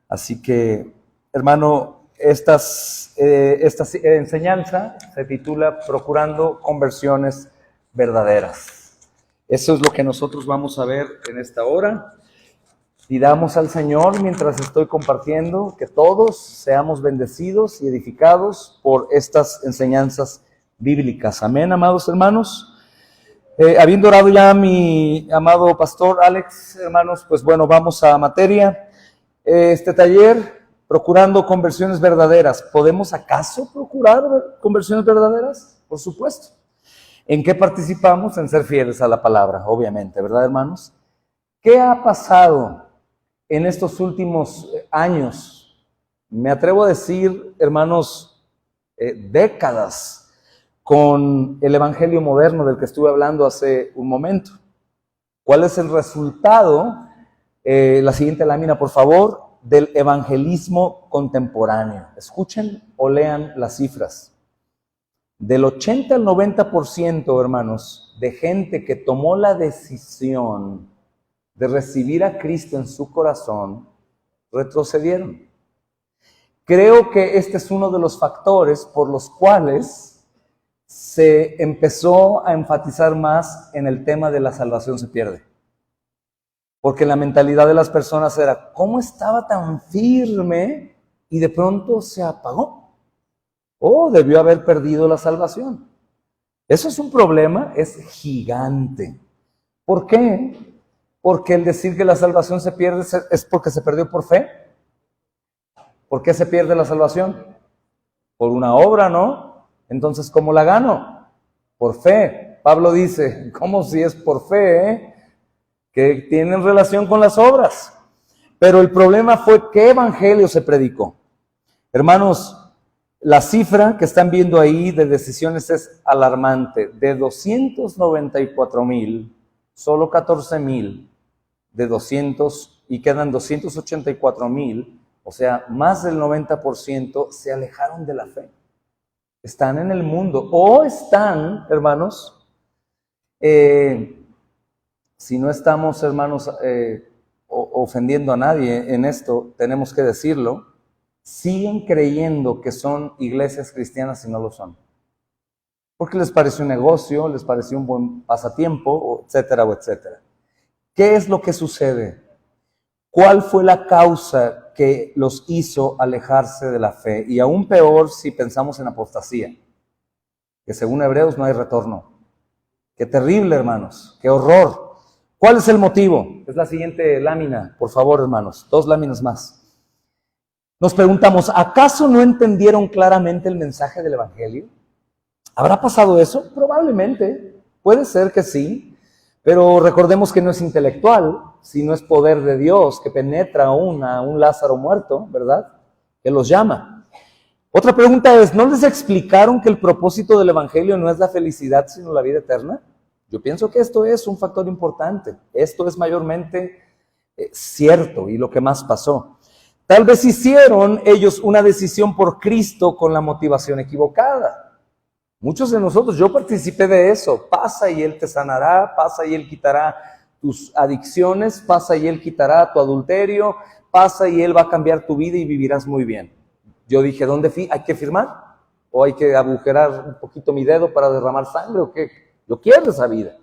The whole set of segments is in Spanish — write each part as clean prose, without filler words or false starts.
Así que, hermano, esta enseñanza se titula Procurando conversiones verdaderas. Eso es lo que nosotros vamos a ver en esta hora. Pidamos al Señor, mientras estoy compartiendo, que todos seamos bendecidos y edificados por estas enseñanzas bíblicas. Amén, amados hermanos. Habiendo orado ya mi amado pastor Alex, hermanos, pues bueno, vamos a materia. Este taller, procurando conversiones verdaderas. ¿Podemos acaso procurar conversiones verdaderas? Por supuesto. ¿En qué participamos? En ser fieles a la palabra, obviamente, ¿verdad, hermanos? ¿Qué ha pasado en estos últimos años? Me atrevo a decir, hermanos, décadas, con el evangelio moderno del que estuve hablando hace un momento. ¿Cuál es el resultado? La siguiente lámina, por favor, del evangelismo contemporáneo. Escuchen o lean las cifras. Del 80 al 90%, hermanos, de gente que tomó la decisión de recibir a Cristo en su corazón, retrocedieron. Creo que este es uno de los factores por los cuales se empezó a enfatizar más en el tema de la salvación se pierde. Porque la mentalidad de las personas era, ¿cómo estaba tan firme y de pronto se apagó? Oh, debió haber perdido la salvación. Eso es un problema, es gigante. ¿Por qué? Porque el decir que la salvación se pierde es porque se perdió por fe. ¿Por qué se pierde la salvación? Por una obra, ¿no? Entonces, ¿cómo la gano? Por fe. Pablo dice, ¿cómo si es por fe? Que tienen relación con las obras. Pero el problema fue qué evangelio se predicó. Hermanos, la cifra que están viendo ahí de decisiones es alarmante. De 294,000, solo 14,000 de 200 y quedan 284,000, o sea, más del 90% se alejaron de la fe. Están en el mundo o están, hermanos, si no estamos, hermanos, ofendiendo a nadie en esto, tenemos que decirlo, siguen creyendo que son iglesias cristianas y no lo son. Porque les pareció un negocio, les pareció un buen pasatiempo, etcétera, etcétera. ¿Qué es lo que sucede? ¿Cuál fue la causa que los hizo alejarse de la fe? Y aún peor si pensamos en apostasía, que según Hebreos no hay retorno. Qué terrible, hermanos, qué horror. ¿Cuál es el motivo? Es la siguiente lámina, por favor, hermanos, 2 láminas más. Nos preguntamos, ¿acaso no entendieron claramente el mensaje del evangelio? ¿Habrá pasado eso? Probablemente, puede ser que sí, pero recordemos que no es intelectual, sino es poder de Dios que penetra aún a un Lázaro muerto, ¿verdad? Que los llama. Otra pregunta es, ¿no les explicaron que el propósito del evangelio no es la felicidad, sino la vida eterna? Yo pienso que esto es un factor importante. Esto es mayormente cierto y lo que más pasó. Tal vez hicieron ellos una decisión por Cristo con la motivación equivocada. Muchos de nosotros, yo participé de eso. Pasa y Él te sanará, pasa y Él quitará tus adicciones, pasa y Él quitará tu adulterio, pasa y Él va a cambiar tu vida y vivirás muy bien. Yo dije, ¿dónde hay que firmar? ¿O hay que agujerar un poquito mi dedo para derramar sangre? ¿O qué? Yo quiero esa vida.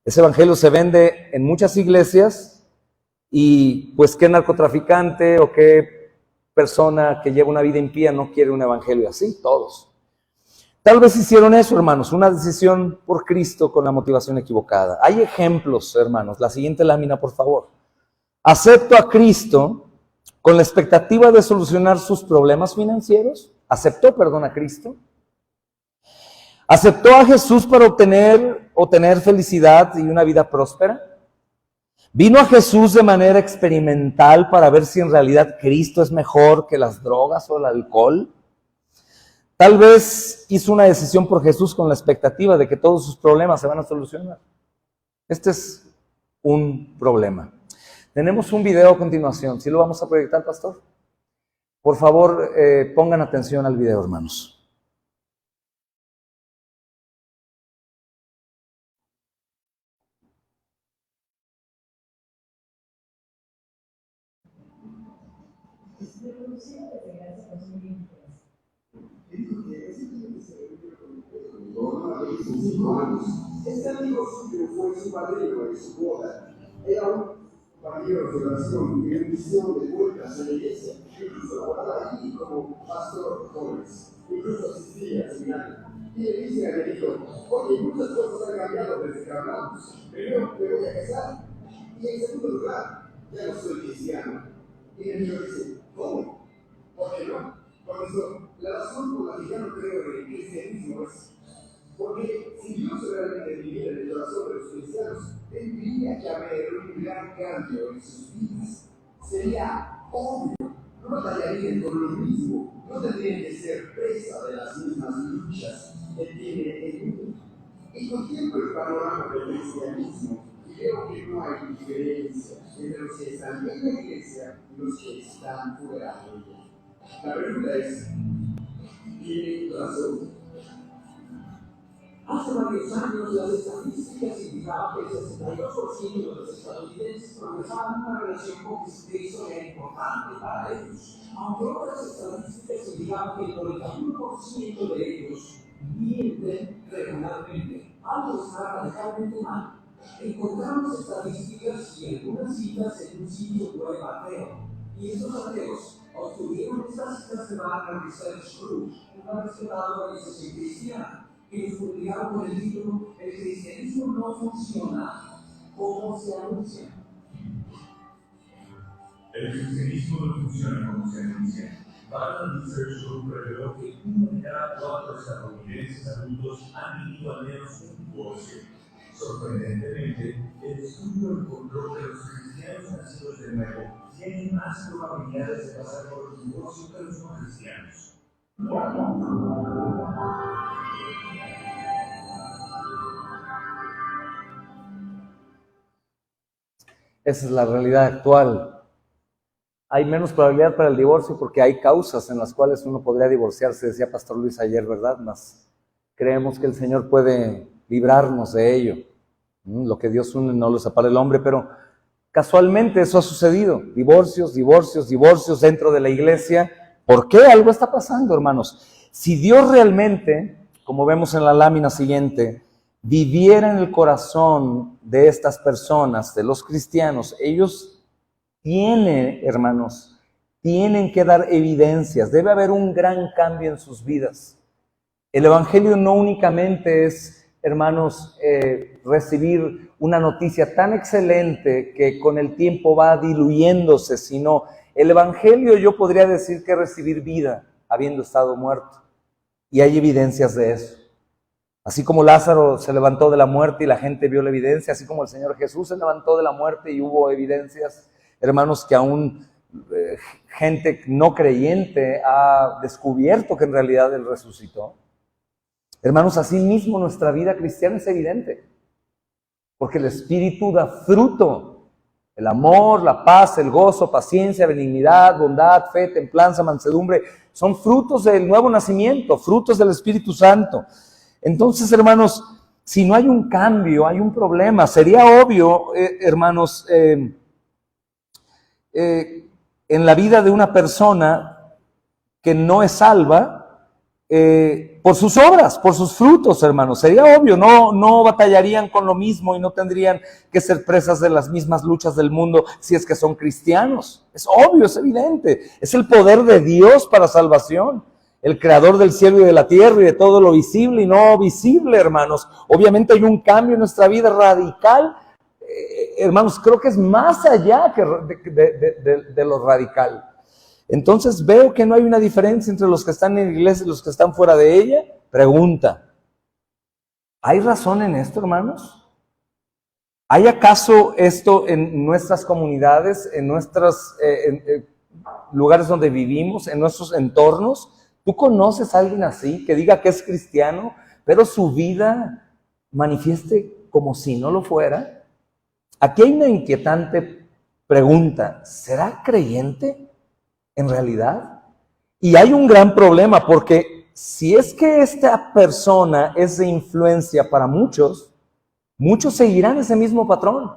Ese evangelio se vende en muchas iglesias y pues qué narcotraficante o qué persona que lleva una vida impía no quiere un evangelio así, todos. Tal vez hicieron eso, hermanos, una decisión por Cristo con la motivación equivocada. Hay ejemplos, hermanos. La siguiente lámina, por favor. Acepto a Cristo con la expectativa de solucionar sus problemas financieros. Aceptó, perdón, a Cristo. Aceptó a Jesús para obtener felicidad y una vida próspera. Vino a Jesús de manera experimental para ver si en realidad Cristo es mejor que las drogas o el alcohol. Tal vez hizo una decisión por Jesús con la expectativa de que todos sus problemas se van a solucionar. Este es un problema. Tenemos un video a continuación. ¿Sí lo vamos a proyectar, pastor? Por favor, pongan atención al video, hermanos. Este amigo suyo fue su padrino en su boda. Era un caballero de oración y en misión de vueltas en la iglesia. Incluso laboraba allí como pastor Torres. Incluso asistía al seminario. Y le dice al amigo: oye, muchas cosas han cambiado desde que hablamos. Primero, me voy a casar. Y en segundo lugar, ya no soy cristiano. Y el amigo dice: ¿cómo? ¿Por qué no? Por eso, la razón por la que ya no creo en el cristianismo es porque si Dios realmente viviera en el corazón de los cristianos, tendría que haber un gran cambio en sus vidas. Sería obvio, no batallarían con lo mismo, no tendrían que ser presa de las mismas luchas que tiene el mundo. Y contemplo el panorama del cristianismo y veo que no hay diferencia entre los que están en la iglesia y los que están fuera de ella. La pregunta es: ¿tiene razón? Hace varios años las estadísticas indicaban que el 62% de los estadounidenses profesaban una relación con Jesucristo era importante para ellos, aunque otras estadísticas indicaban que el 91% de ellos mienten regularmente. Algo está radicalmente mal. Encontramos estadísticas y algunas citas en un sitio web ateo, y esos ateos obtuvieron estas citas de Barna Research Group, una respetada organización cristiana, que nos publicaron con el título "El cristianismo no funciona como se anuncia". El cristianismo no funciona como se anuncia. Barna Research Group reveló que 1 de cada 4 estadounidenses adultos han vivido al menos un divorcio. Sorprendentemente, el estudio encontró que los cristianos nacidos de nuevo tienen más probabilidades de pasar por el divorcio que los no cristianos. Esa es la realidad actual. Hay menos probabilidad para el divorcio porque hay causas en las cuales uno podría divorciarse, decía Pastor Luis ayer, ¿verdad? Mas creemos que el Señor puede librarnos de ello. Lo que Dios une no lo separa el hombre, pero casualmente eso ha sucedido. Divorcios dentro de la iglesia. ¿Por qué? Algo está pasando, hermanos. Si Dios realmente, como vemos en la lámina siguiente, viviera en el corazón de estas personas, de los cristianos, ellos tienen, hermanos, tienen que dar evidencias. Debe haber un gran cambio en sus vidas. El evangelio no únicamente es, hermanos, recibir una noticia tan excelente que con el tiempo va diluyéndose, sino el evangelio, yo podría decir, que recibir vida habiendo estado muerto. Y hay evidencias de eso. Así como Lázaro se levantó de la muerte y la gente vio la evidencia, así como el Señor Jesús se levantó de la muerte y hubo evidencias, hermanos, que aún gente no creyente ha descubierto que en realidad Él resucitó. Hermanos, así mismo nuestra vida cristiana es evidente, porque el Espíritu da fruto. El amor, la paz, el gozo, paciencia, benignidad, bondad, fe, templanza, mansedumbre, son frutos del nuevo nacimiento, frutos del Espíritu Santo. Entonces, hermanos, si no hay un cambio, hay un problema. Sería obvio, hermanos, en la vida de una persona que no es salva, por sus obras, por sus frutos, hermanos. Sería obvio, no batallarían con lo mismo y no tendrían que ser presas de las mismas luchas del mundo si es que son cristianos. Es obvio, es evidente. Es el poder de Dios para salvación. El creador del cielo y de la tierra y de todo lo visible y no visible, hermanos. Obviamente hay un cambio en nuestra vida radical. Hermanos, creo que es más allá que de lo radical. Entonces veo que no hay una diferencia entre los que están en la iglesia y los que están fuera de ella. Pregunta: ¿hay razón en esto, hermanos? ¿Hay acaso esto en nuestras comunidades, en nuestros lugares donde vivimos, en nuestros entornos? ¿Tú conoces a alguien así que diga que es cristiano, pero su vida manifieste como si no lo fuera? Aquí hay una inquietante pregunta: ¿será creyente en realidad? Y hay un gran problema, porque si es que esta persona es de influencia para muchos, muchos seguirán ese mismo patrón.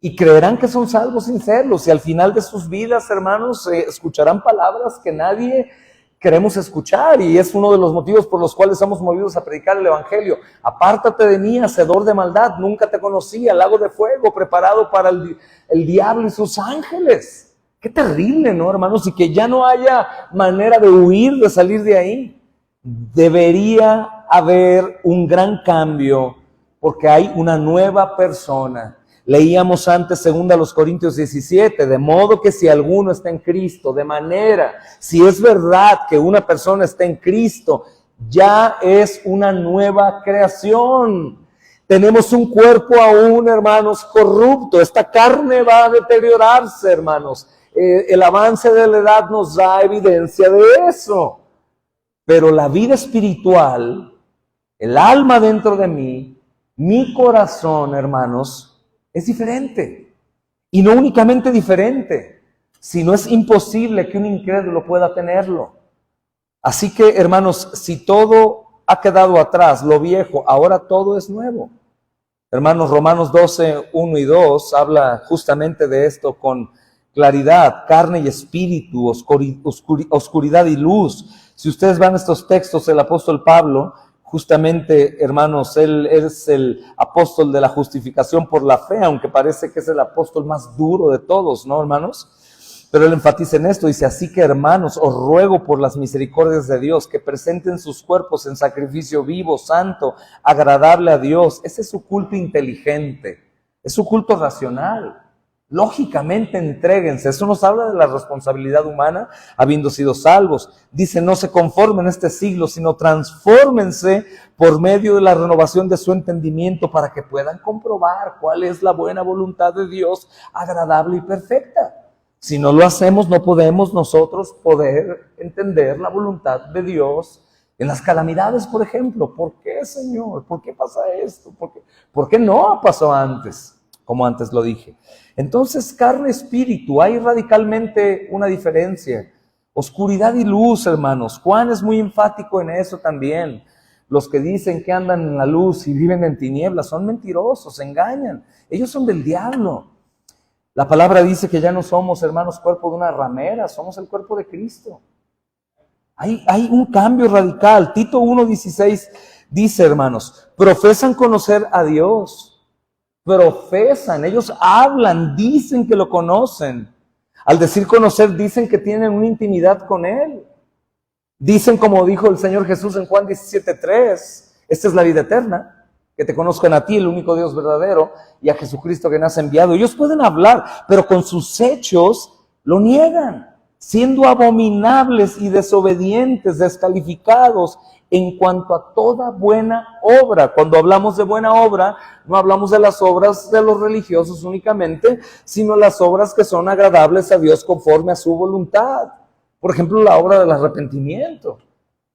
y creerán que son salvos sin serlos, y al final de sus vidas, hermanos, escucharán palabras que nadie queremos escuchar, y es uno de los motivos por los cuales somos movidos a predicar el evangelio. Apártate de mí, hacedor de maldad, nunca te conocí, al lago de fuego preparado para el diablo y sus ángeles. Qué terrible, ¿no, hermanos? Y que ya no haya manera de huir, de salir de ahí. Debería haber un gran cambio, porque hay una nueva persona. Leíamos antes 2 Corintios 17, de modo que si alguno está en Cristo, de manera, si es verdad que una persona está en Cristo, ya es una nueva creación. Tenemos un cuerpo aún, hermanos, corrupto. Esta carne va a deteriorarse, hermanos. El avance de la edad nos da evidencia de eso. Pero la vida espiritual, el alma dentro de mí, mi corazón, hermanos, es diferente. Y no únicamente diferente, sino es imposible que un incrédulo pueda tenerlo. Así que, hermanos, si todo ha quedado atrás, lo viejo, ahora todo es nuevo. Hermanos, Romanos 12, 1 y 2 habla justamente de esto con claridad, carne y espíritu, oscuridad y luz. Si ustedes van a estos textos, el apóstol Pablo, justamente, hermanos, él es el apóstol de la justificación por la fe, aunque parece que es el apóstol más duro de todos, ¿no, hermanos? Pero él enfatiza en esto, dice, así que, hermanos, os ruego por las misericordias de Dios, que presenten sus cuerpos en sacrificio vivo, santo, agradable a Dios. Ese es su culto inteligente, es su culto racional. Lógicamente, entréguense. Eso nos habla de la responsabilidad humana, habiendo sido salvos. Dice, no se conformen a este siglo, sino transfórmense por medio de la renovación de su entendimiento para que puedan comprobar cuál es la buena voluntad de Dios, agradable y perfecta. Si no lo hacemos, no podemos nosotros poder entender la voluntad de Dios en las calamidades, por ejemplo. ¿Por qué, Señor? ¿Por qué pasa esto? ¿Por qué no pasó antes? Como antes lo dije. Entonces, carne, espíritu, hay radicalmente una diferencia. Oscuridad y luz, hermanos. Juan es muy enfático en eso también. Los que dicen que andan en la luz y viven en tinieblas son mentirosos, engañan. Ellos son del diablo. La palabra dice que ya no somos, hermanos, cuerpo de una ramera, somos el cuerpo de Cristo. Hay un cambio radical. Tito 1:16 dice, hermanos, profesan conocer a Dios. Profesan, ellos hablan, dicen que lo conocen. Al decir conocer, dicen que tienen una intimidad con Él. Dicen, como dijo el Señor Jesús en Juan 17:3, esta es la vida eterna, que te conozcan a ti, el único Dios verdadero, y a Jesucristo que nos ha enviado. Ellos pueden hablar, pero con sus hechos lo niegan, siendo abominables y desobedientes, descalificados en cuanto a toda buena obra. Cuando hablamos de buena obra, no hablamos de las obras de los religiosos únicamente, sino las obras que son agradables a Dios conforme a su voluntad. Por ejemplo, la obra del arrepentimiento,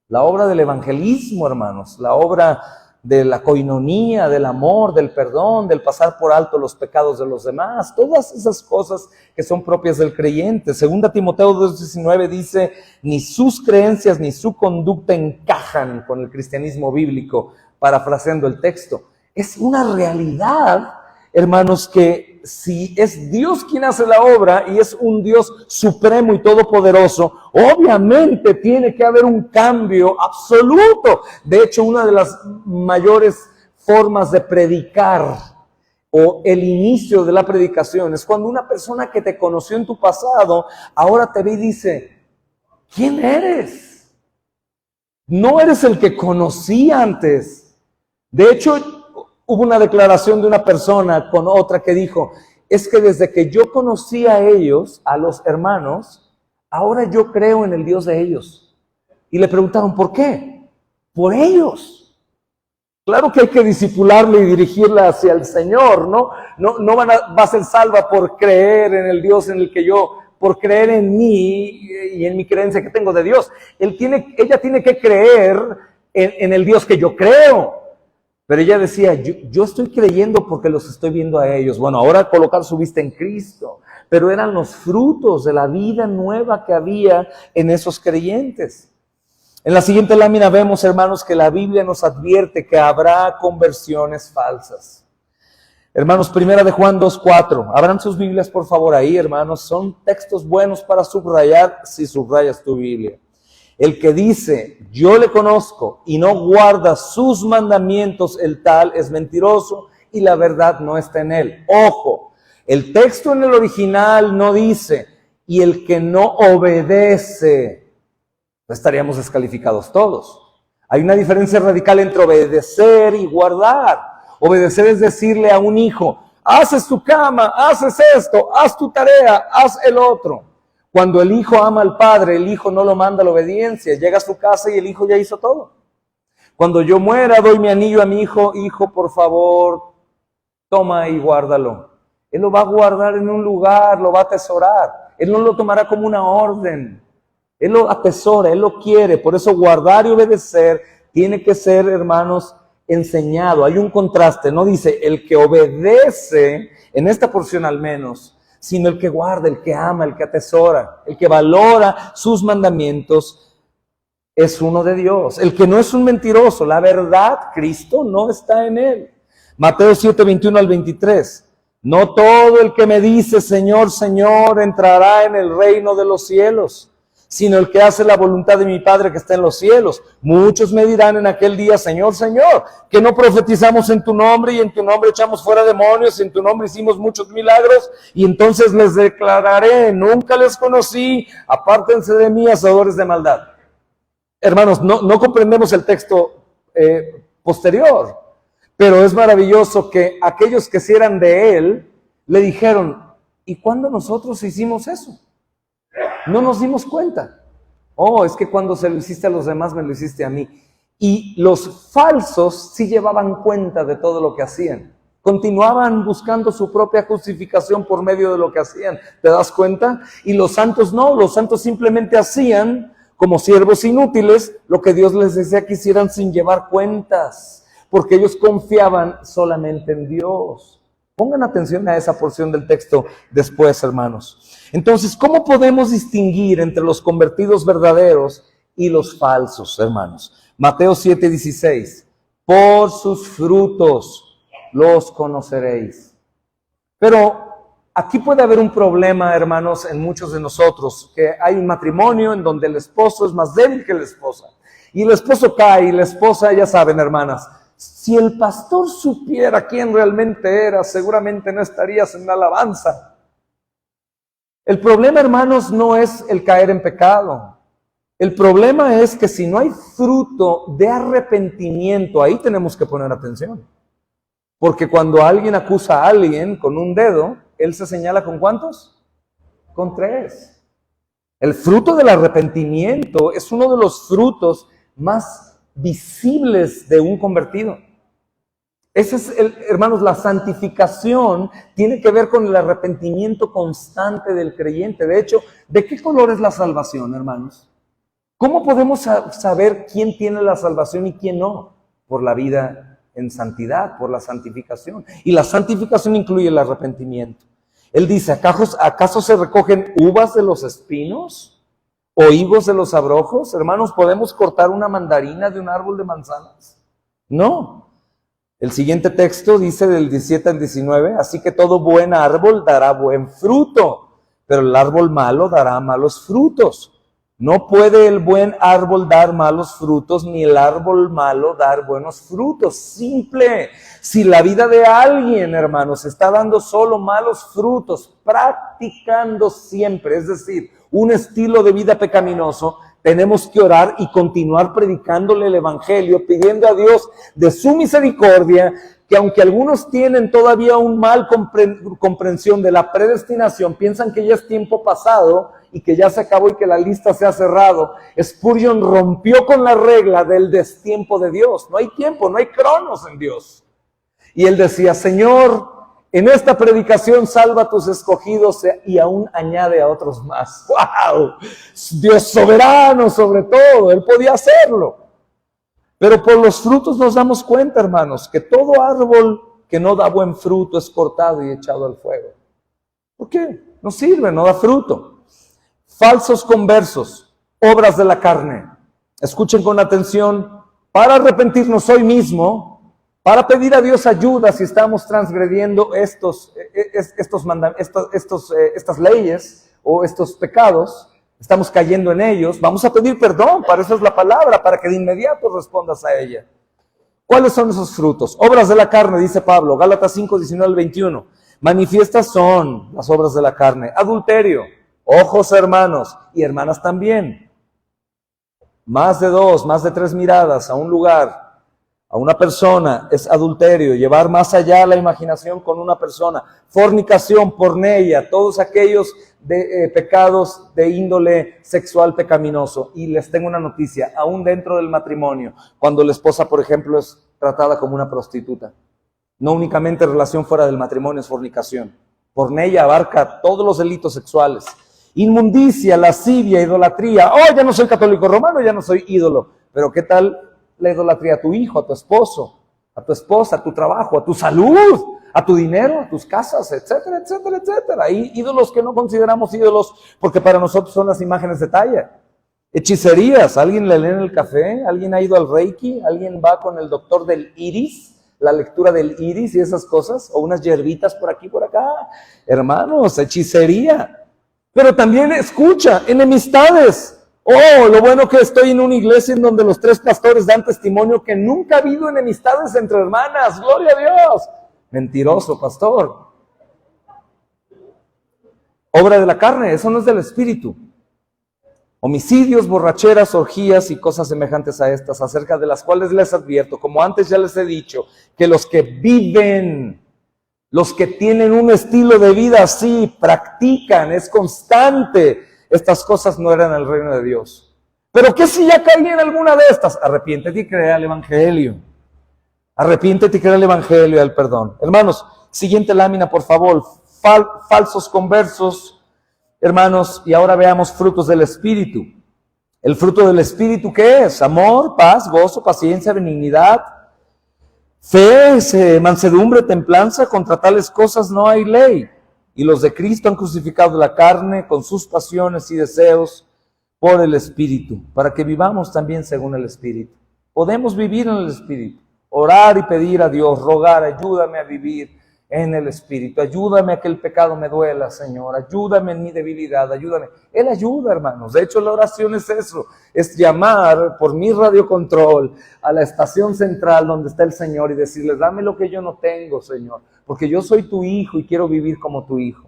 la obra del evangelismo, hermanos, la obra de la coinonía, del amor, del perdón, del pasar por alto los pecados de los demás, todas esas cosas que son propias del creyente. 2 Timoteo 2:19 dice, ni sus creencias ni su conducta encajan con el cristianismo bíblico, parafraseando el texto. Es una realidad, hermanos, que si es Dios quien hace la obra y es un Dios supremo y todopoderoso, obviamente tiene que haber un cambio absoluto. De hecho, una de las mayores formas de predicar o el inicio de la predicación es cuando una persona que te conoció en tu pasado ahora te ve y dice, ¿quién eres? No eres el que conocí antes. De hecho, hubo una declaración de una persona con otra que dijo, es que desde que yo conocí a ellos, a los hermanos, ahora yo creo en el Dios de ellos. Y le preguntaron, ¿por qué? Por ellos. Claro que hay que disipularle y dirigirla hacia el Señor, ¿no? No va a ser salva por creer en el Dios en el que yo, por creer en mí y en mi creencia que tengo de Dios. Ella tiene que creer en el Dios que yo creo. Pero ella decía, yo estoy creyendo porque los estoy viendo a ellos. Bueno, ahora colocar su vista en Cristo. Pero eran los frutos de la vida nueva que había en esos creyentes. En la siguiente lámina vemos, hermanos, que la Biblia nos advierte que habrá conversiones falsas. Hermanos, primera de Juan 2:4. Abran sus Biblias, por favor, ahí, hermanos. Son textos buenos para subrayar si subrayas tu Biblia. El que dice, yo le conozco y no guarda sus mandamientos, el tal es mentiroso y la verdad no está en él. Ojo, el texto en el original no dice, y el que no obedece, no estaríamos descalificados todos. Hay una diferencia radical entre obedecer y guardar. Obedecer es decirle a un hijo, haces tu cama, haces esto, haz tu tarea, haz el otro. Cuando el hijo ama al padre, el hijo no lo manda a la obediencia, llega a su casa y el hijo ya hizo todo. Cuando yo muera, doy mi anillo a mi hijo, hijo, por favor, toma y guárdalo. Él lo va a guardar en un lugar, lo va a atesorar. Él no lo tomará como una orden. Él lo atesora, Él lo quiere. Por eso guardar y obedecer tiene que ser, hermanos, enseñado. Hay un contraste, no dice el que obedece, en esta porción al menos, sino el que guarda, el que ama, el que atesora, el que valora sus mandamientos, es uno de Dios. El que no es un mentiroso, la verdad, Cristo no está en él. Mateo 7:21-23. No todo el que me dice, Señor, Señor, entrará en el reino de los cielos, sino el que hace la voluntad de mi Padre que está en los cielos. Muchos me dirán en aquel día, Señor, Señor, que no profetizamos en tu nombre y en tu nombre echamos fuera demonios, y en tu nombre hicimos muchos milagros, y entonces les declararé, nunca les conocí, apártense de mí, hacedores de maldad. Hermanos, no comprendemos el texto posterior. Pero es maravilloso que aquellos que sí eran de él, le dijeron, ¿y cuándo nosotros hicimos eso? No nos dimos cuenta. Oh, es que cuando se lo hiciste a los demás, me lo hiciste a mí. Y los falsos sí llevaban cuenta de todo lo que hacían. Continuaban buscando su propia justificación por medio de lo que hacían. ¿Te das cuenta? Y los santos no, los santos simplemente hacían, como siervos inútiles, lo que Dios les decía que hicieran sin llevar cuentas. Porque ellos confiaban solamente en Dios. Pongan atención a esa porción del texto después, hermanos. Entonces, ¿cómo podemos distinguir entre los convertidos verdaderos y los falsos, hermanos? Mateo 7:16. Por sus frutos los conoceréis. Pero aquí puede haber un problema, hermanos, en muchos de nosotros, que hay un matrimonio en donde el esposo es más débil que la esposa. Y el esposo cae y la esposa, ya saben, hermanas, si el pastor supiera quién realmente era, seguramente no estarías en la alabanza. El problema, hermanos, no es el caer en pecado. El problema es que si no hay fruto de arrepentimiento, ahí tenemos que poner atención. Porque cuando alguien acusa a alguien con un dedo, él se señala ¿con cuántos? Con 3. El fruto del arrepentimiento es uno de los frutos más visibles de un convertido. Ese es, hermanos, la santificación tiene que ver con el arrepentimiento constante del creyente. De hecho, ¿de qué color es la salvación, hermanos? ¿Cómo podemos saber quién tiene la salvación y quién no? Por la vida en santidad, por la santificación. Y la santificación incluye el arrepentimiento. Él dice, ¿acaso se recogen uvas de los espinos? ¿O higos de los abrojos? Hermanos, ¿podemos cortar una mandarina de un árbol de manzanas? No. El siguiente texto dice del 17 al 19, así que todo buen árbol dará buen fruto, pero el árbol malo dará malos frutos. No puede el buen árbol dar malos frutos, ni el árbol malo dar buenos frutos. Simple. Si la vida de alguien, hermanos, está dando solo malos frutos, practicando siempre, es decir, un estilo de vida pecaminoso, tenemos que orar y continuar predicándole el evangelio, pidiendo a Dios de su misericordia, que aunque algunos tienen todavía un mal comprensión de la predestinación, piensan que ya es tiempo pasado y que ya se acabó y que la lista se ha cerrado. Spurgeon rompió con la regla del destiempo de Dios. No hay tiempo, no hay cronos en Dios. Y él decía, Señor, en esta predicación salva a tus escogidos y aún añade a otros más. ¡Wow! Dios soberano sobre todo, Él podía hacerlo. Pero por los frutos nos damos cuenta, hermanos, que todo árbol que no da buen fruto es cortado y echado al fuego. ¿Por qué? No sirve, no da fruto. Falsos conversos, obras de la carne. Escuchen con atención, para arrepentirnos hoy mismo, para pedir a Dios ayuda si estamos transgrediendo estas leyes o estos pecados, estamos cayendo en ellos, vamos a pedir perdón, para eso es la palabra, para que de inmediato respondas a ella. ¿Cuáles son esos frutos? Obras de la carne, dice Pablo, Gálatas 5, 19 al 21. Manifiestas son las obras de la carne: adulterio, ojos hermanos y hermanas también. Más de 2, más de 3 miradas a un lugar, a una persona, es adulterio. Llevar más allá la imaginación con una persona. Fornicación, porneia, todos aquellos pecados de índole sexual pecaminoso. Y les tengo una noticia, aún dentro del matrimonio, cuando la esposa, por ejemplo, es tratada como una prostituta. No únicamente relación fuera del matrimonio es fornicación. Porneia abarca todos los delitos sexuales. Inmundicia, lascivia, idolatría. Oh, ya no soy católico romano, ya no soy ídolo. Pero ¿qué tal la idolatría a tu hijo, a tu esposo, a tu esposa, a tu trabajo, a tu salud, a tu dinero, a tus casas, etcétera, etcétera, etcétera? Hay ídolos que no consideramos ídolos porque para nosotros son las imágenes de talla. Hechicerías, ¿alguien le lee en el café? ¿Alguien ha ido al Reiki? ¿Alguien va con el doctor del iris? La lectura del iris y esas cosas, o unas hierbitas por aquí, por acá. Hermanos, hechicería. Pero también escucha, enemistades. Oh, lo bueno que estoy en una iglesia en donde los 3 pastores dan testimonio que nunca ha habido enemistades entre hermanas. ¡Gloria a Dios! Mentiroso, pastor. Obra de la carne, eso no es del espíritu. Homicidios, borracheras, orgías y cosas semejantes a estas, acerca de las cuales les advierto, como antes ya les he dicho, que los que viven, los que tienen un estilo de vida así, practican, es constante, estas cosas no eran el reino de Dios. Pero ¿qué si ya caí en alguna de estas? Arrepiéntete y crea el evangelio. Arrepiéntete y crea el evangelio y el perdón. Hermanos, siguiente lámina, por favor. Falsos conversos. Hermanos, y ahora veamos frutos del Espíritu. ¿El fruto del Espíritu qué es? Amor, paz, gozo, paciencia, benignidad, fe, mansedumbre, templanza. Contra tales cosas no hay ley. Y los de Cristo han crucificado la carne con sus pasiones y deseos por el Espíritu, para que vivamos también según el Espíritu. Podemos vivir en el Espíritu, orar y pedir a Dios, rogar, ayúdame a vivir en el Espíritu, ayúdame a que el pecado me duela, Señor, ayúdame en mi debilidad, ayúdame. Él ayuda, hermanos. De hecho, la oración es eso, es llamar por mi radiocontrol a la estación central donde está el Señor y decirle, dame lo que yo no tengo, Señor, porque yo soy tu hijo y quiero vivir como tu hijo.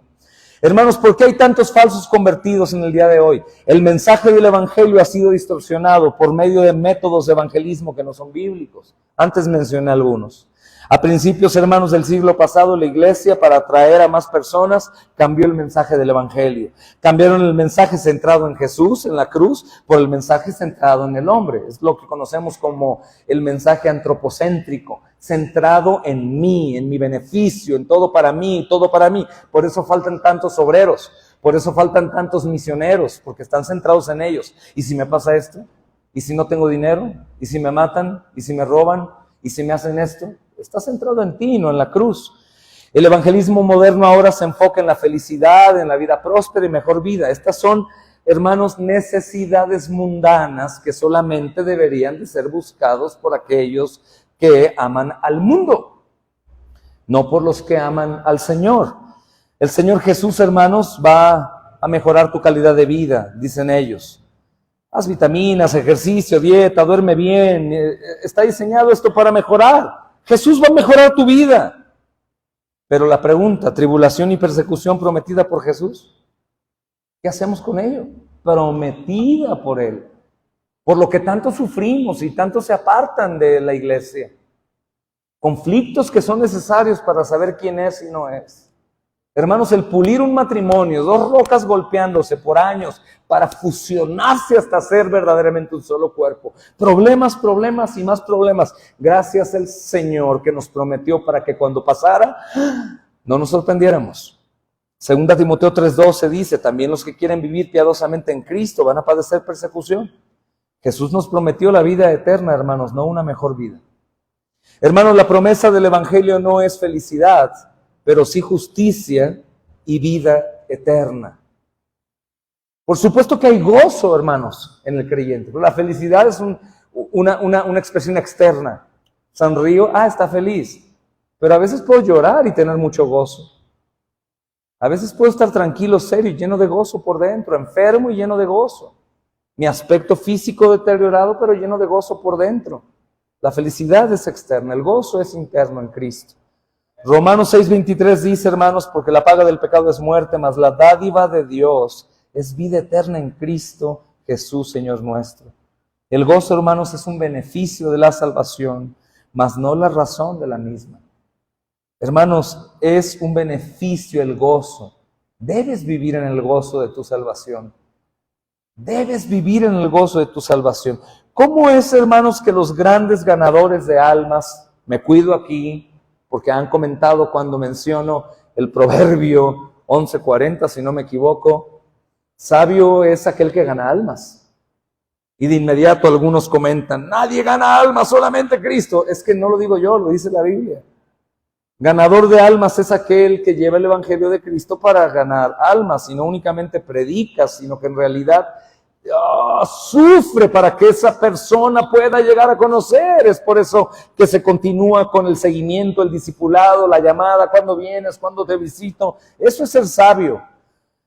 Hermanos, ¿por qué hay tantos falsos convertidos en el día de hoy? El mensaje del evangelio ha sido distorsionado por medio de métodos de evangelismo que no son bíblicos. Antes mencioné algunos. A principios, hermanos, del siglo pasado, la iglesia, para atraer a más personas, cambió el mensaje del evangelio. Cambiaron el mensaje centrado en Jesús, en la cruz, por el mensaje centrado en el hombre. Es lo que conocemos como el mensaje antropocéntrico, centrado en mí, en mi beneficio, en todo para mí, todo para mí. Por eso faltan tantos obreros, por eso faltan tantos misioneros, porque están centrados en ellos. ¿Y si me pasa esto? ¿Y si no tengo dinero? ¿Y si me matan? ¿Y si me roban? ¿Y si me hacen esto? Está centrado en ti, no en la cruz. El evangelismo moderno ahora se enfoca en la felicidad, en la vida próspera y mejor vida. Estas son, hermanos, necesidades mundanas que solamente deberían de ser buscados por aquellos que aman al mundo, no por los que aman al Señor. El Señor Jesús, hermanos, va a mejorar tu calidad de vida, dicen ellos. Haz vitaminas, ejercicio, dieta, duerme bien. Está diseñado esto para mejorar. Jesús va a mejorar tu vida. Pero la pregunta, tribulación y persecución prometida por Jesús, ¿qué hacemos con ello? Prometida por Él. Por lo que tanto sufrimos y tanto se apartan de la iglesia. Conflictos que son necesarios para saber quién es y no es. Hermanos, el pulir un matrimonio, 2 rocas golpeándose por años para fusionarse hasta ser verdaderamente un solo cuerpo. Problemas, problemas y más problemas. Gracias al Señor que nos prometió para que cuando pasara no nos sorprendiéramos. 2 Timoteo 3:12 dice, también los que quieren vivir piadosamente en Cristo van a padecer persecución. Jesús nos prometió la vida eterna, hermanos, no una mejor vida. Hermanos, la promesa del evangelio no es felicidad, pero sí justicia y vida eterna. Por supuesto que hay gozo, hermanos, en el creyente, pero la felicidad es una expresión externa. Sonrío, está feliz. Pero a veces puedo llorar y tener mucho gozo. A veces puedo estar tranquilo, serio, lleno de gozo por dentro, enfermo y lleno de gozo. Mi aspecto físico deteriorado, pero lleno de gozo por dentro. La felicidad es externa, el gozo es interno en Cristo. Romanos 6:23 dice, hermanos, porque la paga del pecado es muerte, mas la dádiva de Dios es vida eterna en Cristo Jesús, Señor nuestro. El gozo, hermanos, es un beneficio de la salvación, mas no la razón de la misma. Hermanos, es un beneficio el gozo. Debes vivir en el gozo de tu salvación. Debes vivir en el gozo de tu salvación. ¿Cómo es, hermanos, que los grandes ganadores de almas, me cuido aquí, porque han comentado cuando menciono el proverbio 11:40, si no me equivoco, sabio es aquel que gana almas. Y de inmediato algunos comentan, nadie gana almas, solamente Cristo. Es que no lo digo yo, lo dice la Biblia. Ganador de almas es aquel que lleva el evangelio de Cristo para ganar almas, y no únicamente predica, sino que en realidad sufre para que esa persona pueda llegar a conocer. Es por eso que se continúa con el seguimiento, el discipulado, la llamada, cuándo vienes, cuándo te visito. Eso es ser sabio,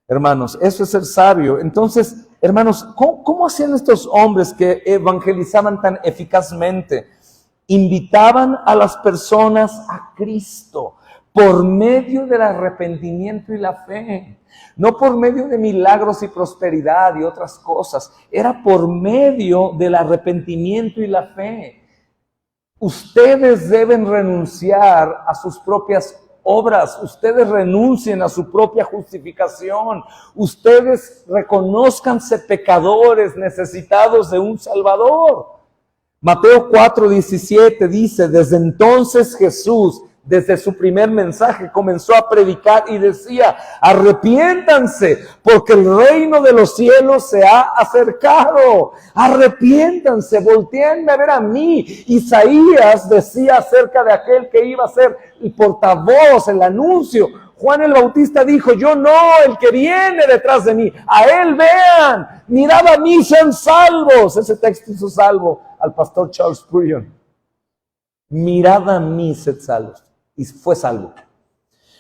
hermanos, eso es ser sabio. Entonces, hermanos, ¿cómo hacían estos hombres que evangelizaban tan eficazmente? Invitaban a las personas a Cristo por medio del arrepentimiento y la fe. No por medio de milagros y prosperidad y otras cosas. Era por medio del arrepentimiento y la fe. Ustedes deben renunciar a sus propias obras. Ustedes renuncien a su propia justificación. Ustedes reconózcanse pecadores necesitados de un Salvador. Mateo 4:17 dice, desde entonces Jesús, desde su primer mensaje, comenzó a predicar y decía, arrepiéntanse, porque el reino de los cielos se ha acercado. Arrepiéntanse, voltéenme a ver a mí. Isaías decía acerca de aquel que iba a ser el portavoz, el anuncio. Juan el Bautista dijo, yo no, el que viene detrás de mí, a él vean, mirad a mí, sean salvos. Ese texto hizo salvo al pastor Charles Spurgeon. Mirad a mí, sed salvos. Y fue salvo.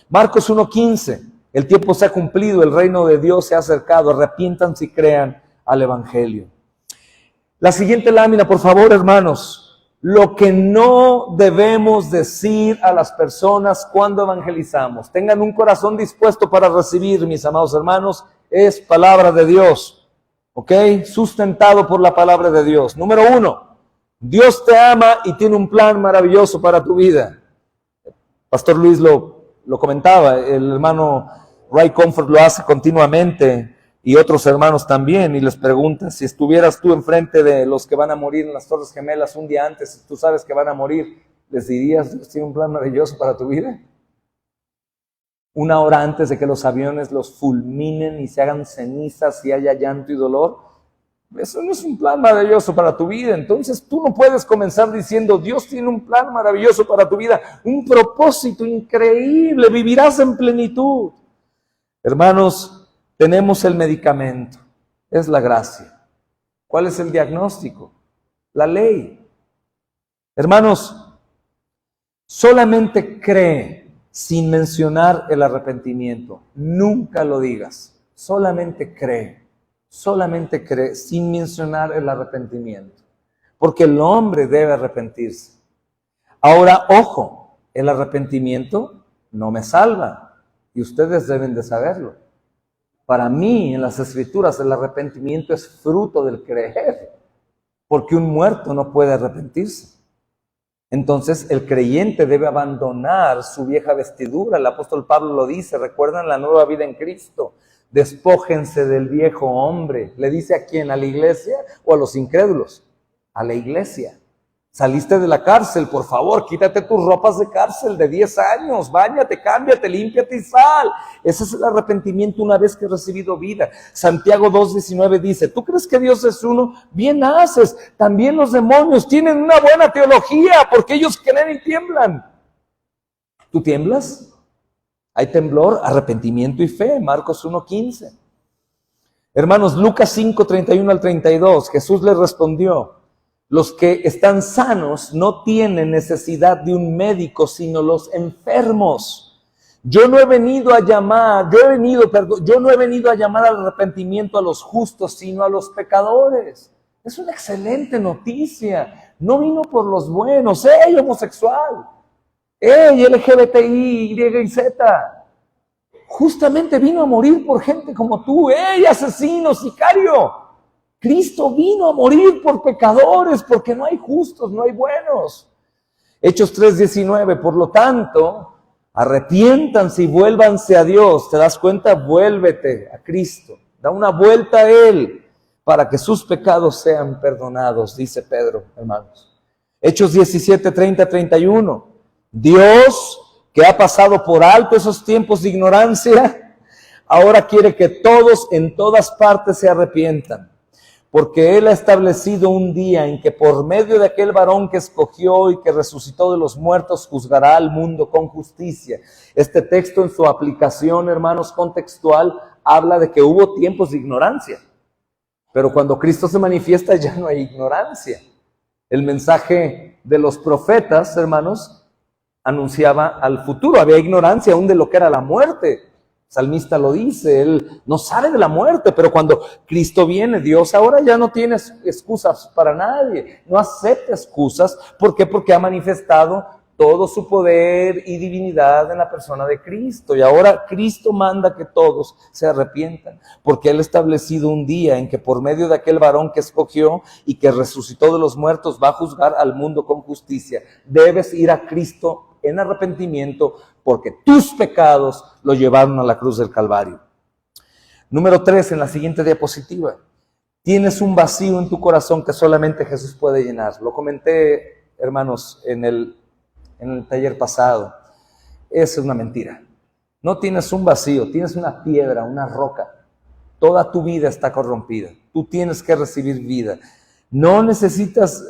Marcos 1:15, el tiempo se ha cumplido, el reino de Dios se ha acercado, arrepiéntanse y crean al evangelio. La siguiente lámina, por favor, hermanos. Lo que no debemos decir a las personas cuando evangelizamos. Tengan un corazón dispuesto para recibir, mis amados hermanos, es palabra de Dios. ¿Ok? Sustentado por la palabra de Dios. Número 1, Dios te ama y tiene un plan maravilloso para tu vida. Pastor Luis lo comentaba, el hermano Ray Comfort lo hace continuamente y otros hermanos también, y les pregunta, si estuvieras tú enfrente de los que van a morir en las Torres Gemelas un día antes, si tú sabes que van a morir, ¿les dirías, Dios tiene un plan maravilloso para tu vida? Una hora antes de que los aviones los fulminen y se hagan cenizas y haya llanto y dolor, eso no es un plan maravilloso para tu vida. Entonces tú no puedes comenzar diciendo, Dios tiene un plan maravilloso para tu vida, un propósito increíble, vivirás en plenitud. Hermanos, tenemos el medicamento, es la gracia. ¿Cuál es el diagnóstico? La ley. Hermanos, solamente cree sin mencionar el arrepentimiento. Nunca lo digas, solamente cree sin mencionar el arrepentimiento. Porque el hombre debe arrepentirse. Ahora, ojo, el arrepentimiento no me salva y ustedes deben de saberlo. Para mí, en las Escrituras, el arrepentimiento es fruto del creer, porque un muerto no puede arrepentirse. Entonces, el creyente debe abandonar su vieja vestidura. El apóstol Pablo lo dice, ¿recuerdan la nueva vida en Cristo? Despójense del viejo hombre. ¿Le dice a quién? ¿A la iglesia o a los incrédulos? A la iglesia. Saliste de la cárcel, por favor, quítate tus ropas de cárcel de 10 años, báñate, cámbiate, límpiate y sal. Ese es el arrepentimiento una vez que has recibido vida. Santiago 2:19 dice, ¿tú crees que Dios es uno? Bien haces. También los demonios tienen una buena teología porque ellos creen y tiemblan. ¿Tú tiemblas? Hay temblor, arrepentimiento y fe. Marcos 1:15. Hermanos, Lucas 5:31 al 32, Jesús les respondió, Los que están sanos no tienen necesidad de un médico, sino los enfermos. Yo no he venido a llamar al arrepentimiento a los justos, sino a los pecadores. Es una excelente noticia. No vino por los buenos. ¡Ey, homosexual! ¡Ey, LGBTI, Y y Z! Justamente vino a morir por gente como tú. ¡Ey, asesino, sicario! Cristo vino a morir por pecadores, porque no hay justos, no hay buenos. Hechos 3:19, por lo tanto, arrepiéntanse y vuélvanse a Dios. ¿Te das cuenta? Vuélvete a Cristo. Da una vuelta a Él para que sus pecados sean perdonados, dice Pedro, hermanos. Hechos 17:30-31. Dios, que ha pasado por alto esos tiempos de ignorancia, ahora quiere que todos en todas partes se arrepientan. Porque Él ha establecido un día en que por medio de aquel varón que escogió y que resucitó de los muertos, juzgará al mundo con justicia. Este texto en su aplicación, hermanos, contextual, habla de que hubo tiempos de ignorancia. Pero cuando Cristo se manifiesta ya no hay ignorancia. El mensaje de los profetas, hermanos, anunciaba al futuro. Había ignorancia aún de lo que era la muerte. El salmista lo dice, él no sabe de la muerte, pero cuando Cristo viene, Dios ahora ya no tiene excusas para nadie, no acepta excusas. ¿Por qué? Porque ha manifestado todo su poder y divinidad en la persona de Cristo, y ahora Cristo manda que todos se arrepientan, porque Él ha establecido un día en que por medio de aquel varón que escogió y que resucitó de los muertos va a juzgar al mundo con justicia. Debes ir a Cristo en arrepentimiento, porque tus pecados lo llevaron a la cruz del Calvario. Número 3, en la siguiente diapositiva. Tienes un vacío en tu corazón que solamente Jesús puede llenar. Lo comenté, hermanos, en el taller pasado. Es una mentira. No tienes un vacío, tienes una piedra, una roca. Toda tu vida está corrompida. Tú tienes que recibir vida. No necesitas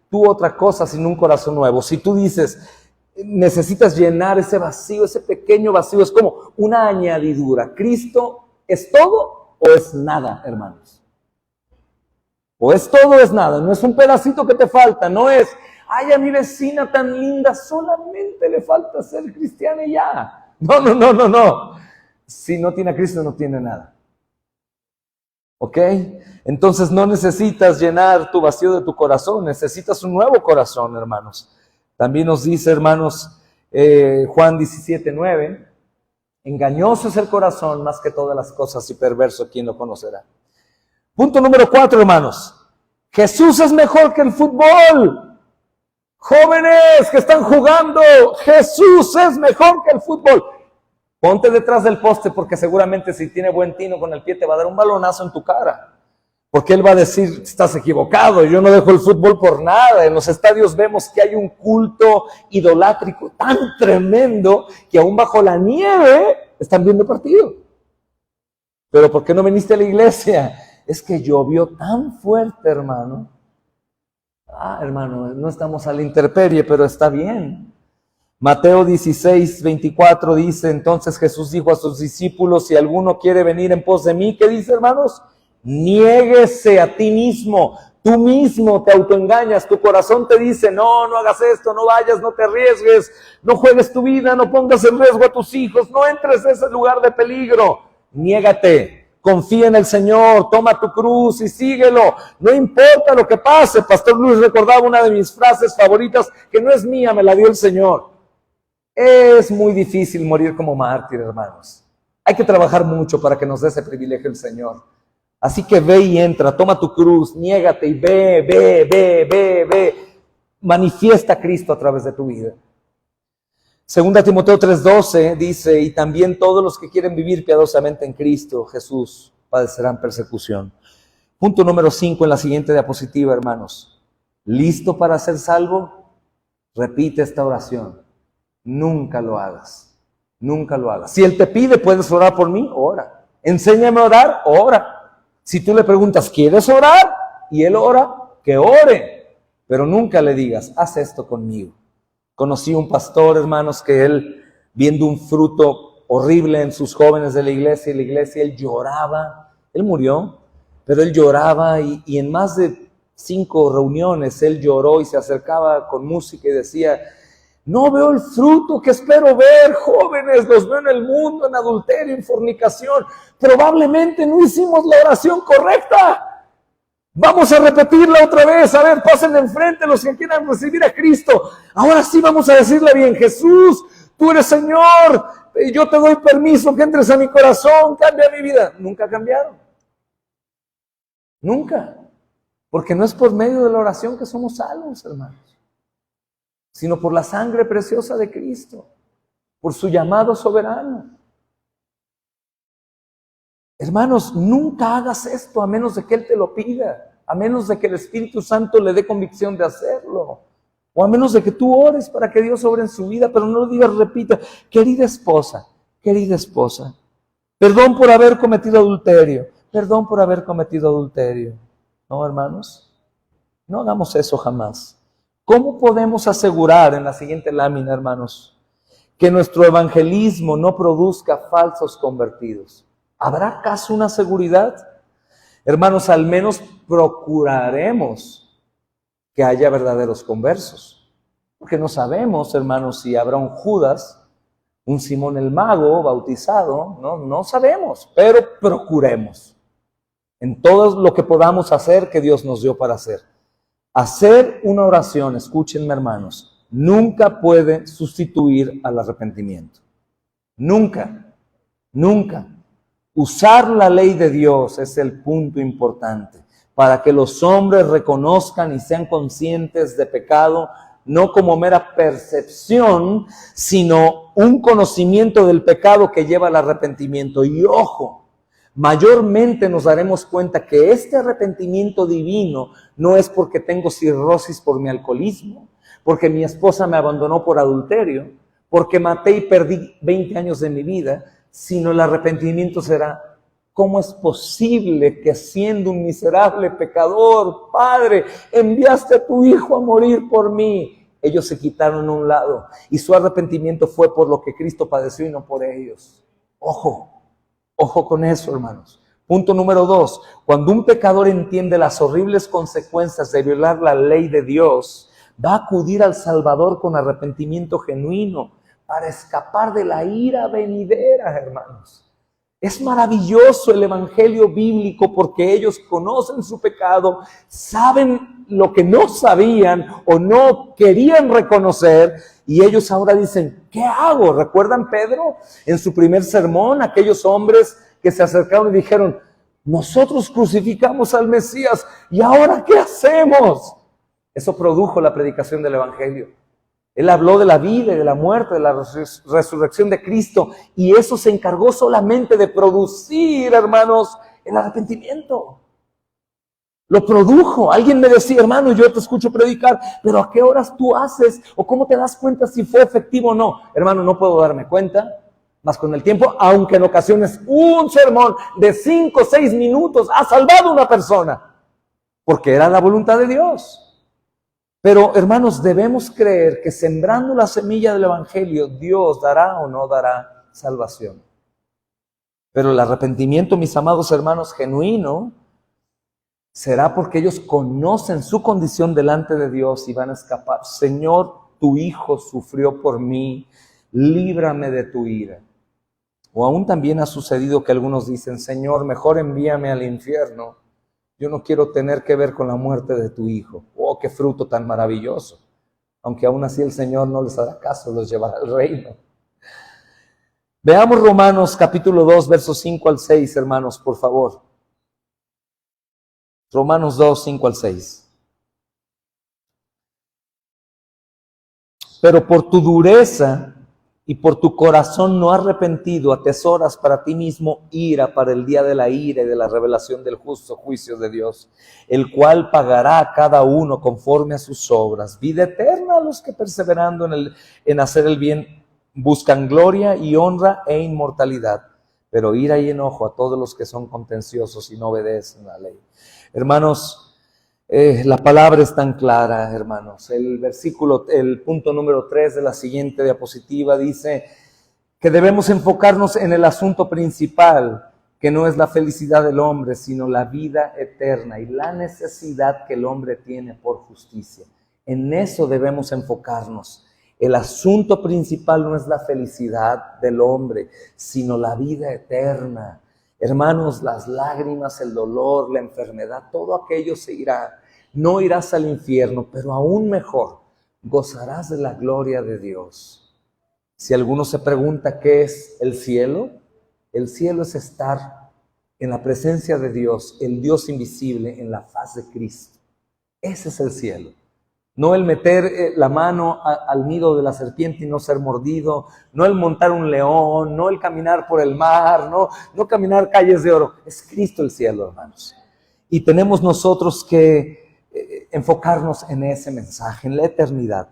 tú otra cosa sino un corazón nuevo. Si tú dices, necesitas llenar ese vacío, ese pequeño vacío, es como una añadidura. ¿Cristo es todo o es nada, hermanos? O es todo o es nada. No es un pedacito que te falta, no es, ay, a mi vecina tan linda, solamente le falta ser cristiana y ya. No. Si no tiene a Cristo, no tiene nada. ¿Ok? Entonces no necesitas llenar tu vacío de tu corazón, necesitas un nuevo corazón, hermanos. También nos dice, hermanos, Juan 17:9, engañoso es el corazón más que todas las cosas y perverso, ¿quién lo conocerá? Punto número 4, hermanos. Jesús es mejor que el fútbol. Jóvenes que están jugando, Jesús es mejor que el fútbol. Ponte detrás del poste porque seguramente si tiene buen tino con el pie te va a dar un balonazo en tu cara. Porque Él va a decir, estás equivocado, yo no dejo el fútbol por nada. En los estadios vemos que hay un culto idolátrico tan tremendo que aún bajo la nieve están viendo partido. Pero ¿por qué no viniste a la iglesia? Es que llovió tan fuerte, hermano. Hermano, no estamos a la intemperie, pero está bien. Mateo 16:24 dice, entonces Jesús dijo a sus discípulos, si alguno quiere venir en pos de mí, ¿qué dice, hermanos? Niéguese a ti mismo. Tú mismo te autoengañas, tu corazón te dice, no hagas esto, no vayas, no te arriesgues, no juegues tu vida, no pongas en riesgo a tus hijos, no entres en ese lugar de peligro. Niégate, confía en el Señor, toma tu cruz y síguelo, no importa lo que pase. Pastor Luis recordaba una de mis frases favoritas, que no es mía, me la dio el Señor. Es muy difícil morir como mártir, hermanos. Hay que trabajar mucho para que nos dé ese privilegio el Señor. Así que ve y entra, toma tu cruz, niégate y ve. Manifiesta a Cristo a través de tu vida. Segunda Timoteo 3:12 dice, y también todos los que quieren vivir piadosamente en Cristo Jesús padecerán persecución. Punto número 5 en la siguiente diapositiva, hermanos. ¿Listo para ser salvo? Repite esta oración. Nunca lo hagas. Nunca lo hagas. Si Él te pide, ¿puedes orar por mí? Ora. Enséñame a orar, ora. Si tú le preguntas, ¿quieres orar? Y Él ora, que ore. Pero nunca le digas, haz esto conmigo. Conocí un pastor, hermanos, que él, viendo un fruto horrible en sus jóvenes de la iglesia, él lloraba. Él murió, pero él lloraba y en más de 5 reuniones, él lloró y se acercaba con música y decía: no veo el fruto que espero ver, jóvenes, los veo en el mundo, en adulterio, en fornicación. Probablemente no hicimos la oración correcta. Vamos a repetirla otra vez. A ver, pasen de enfrente los que quieran recibir a Cristo. Ahora sí vamos a decirle bien: Jesús, tú eres Señor, yo te doy permiso que entres a mi corazón, cambia mi vida. Nunca cambiaron. Nunca. Porque no es por medio de la oración que somos salvos, hermanos, sino por la sangre preciosa de Cristo, por su llamado soberano. Hermanos, nunca hagas esto a menos de que Él te lo pida, a menos de que el Espíritu Santo le dé convicción de hacerlo, o a menos de que tú ores para que Dios obre en su vida, pero no lo digas, repita: querida esposa, perdón por haber cometido adulterio, perdón por haber cometido adulterio. No, hermanos, no hagamos eso jamás. ¿Cómo podemos asegurar en la siguiente lámina, hermanos, que nuestro evangelismo no produzca falsos convertidos? ¿Habrá acaso una seguridad? Hermanos, al menos procuraremos que haya verdaderos conversos. Porque no sabemos, hermanos, si habrá un Judas, un Simón el Mago bautizado. No sabemos, pero procuremos en todo lo que podamos hacer que Dios nos dio para hacer. Hacer una oración, escúchenme, hermanos, nunca puede sustituir al arrepentimiento. Nunca. Usar la ley de Dios es el punto importante para que los hombres reconozcan y sean conscientes de pecado, no como mera percepción, sino un conocimiento del pecado que lleva al arrepentimiento. Y ojo, mayormente nos daremos cuenta que este arrepentimiento divino no es porque tengo cirrosis por mi alcoholismo, porque mi esposa me abandonó por adulterio, porque maté y perdí 20 años de mi vida, sino el arrepentimiento será: ¿cómo es posible que siendo un miserable pecador, Padre, enviaste a tu Hijo a morir por mí? Ellos se quitaron a un lado y su arrepentimiento fue por lo que Cristo padeció y no por ellos. Ojo con eso, hermanos. Punto número 2. Cuando un pecador entiende las horribles consecuencias de violar la ley de Dios, va a acudir al Salvador con arrepentimiento genuino para escapar de la ira venidera, hermanos. Es maravilloso el evangelio bíblico porque ellos conocen su pecado, saben lo que no sabían o no querían reconocer, y ellos ahora dicen: ¿qué hago? ¿Recuerdan Pedro en su primer sermón? Aquellos hombres que se acercaron y dijeron: nosotros crucificamos al Mesías, ¿y ahora qué hacemos? Eso produjo la predicación del evangelio. Él habló de la vida y de la muerte, de la resurrección de Cristo, y eso se encargó solamente de producir, hermanos, el arrepentimiento. Lo produjo. Alguien me decía: hermano, yo te escucho predicar, pero ¿a qué horas tú haces? ¿O cómo te das cuenta si fue efectivo o no? Hermano, no puedo darme cuenta más con el tiempo, aunque en ocasiones un sermón de 5 o 6 minutos ha salvado a una persona, porque era la voluntad de Dios. Pero, hermanos, debemos creer que sembrando la semilla del evangelio, Dios dará o no dará salvación. Pero el arrepentimiento, mis amados hermanos, genuino, será porque ellos conocen su condición delante de Dios y van a escapar. Señor, tu Hijo sufrió por mí, líbrame de tu ira. O aún también ha sucedido que algunos dicen: Señor, mejor envíame al infierno. Yo no quiero tener que ver con la muerte de tu Hijo. ¡Oh, qué fruto tan maravilloso! Aunque aún así el Señor no les hará caso, los llevará al reino. Veamos Romanos capítulo 2, versos 5 al 6, hermanos, por favor. Romanos 2, 5 al 6. Pero por tu dureza y por tu corazón no arrepentido, atesoras para ti mismo ira para el día de la ira y de la revelación del justo juicio de Dios, el cual pagará a cada uno conforme a sus obras. Vida eterna a los que perseverando en hacer el bien buscan gloria y honra e inmortalidad, pero ira y enojo a todos los que son contenciosos y no obedecen a la ley. Hermanos, la palabra es tan clara, hermanos. El punto número 3 de la siguiente diapositiva dice que debemos enfocarnos en el asunto principal, que no es la felicidad del hombre, sino la vida eterna y la necesidad que el hombre tiene por justicia. En eso debemos enfocarnos. El asunto principal no es la felicidad del hombre, sino la vida eterna. Hermanos, las lágrimas, el dolor, la enfermedad, todo aquello se irá. No irás al infierno, pero aún mejor, gozarás de la gloria de Dios. Si alguno se pregunta qué es el cielo es estar en la presencia de Dios, el Dios invisible, en la faz de Cristo. Ese es el cielo. No el meter la mano al nido de la serpiente y no ser mordido, no el montar un león, no el caminar por el mar, no caminar calles de oro. Es Cristo el cielo, hermanos. Y tenemos nosotros que enfocarnos en ese mensaje, en la eternidad.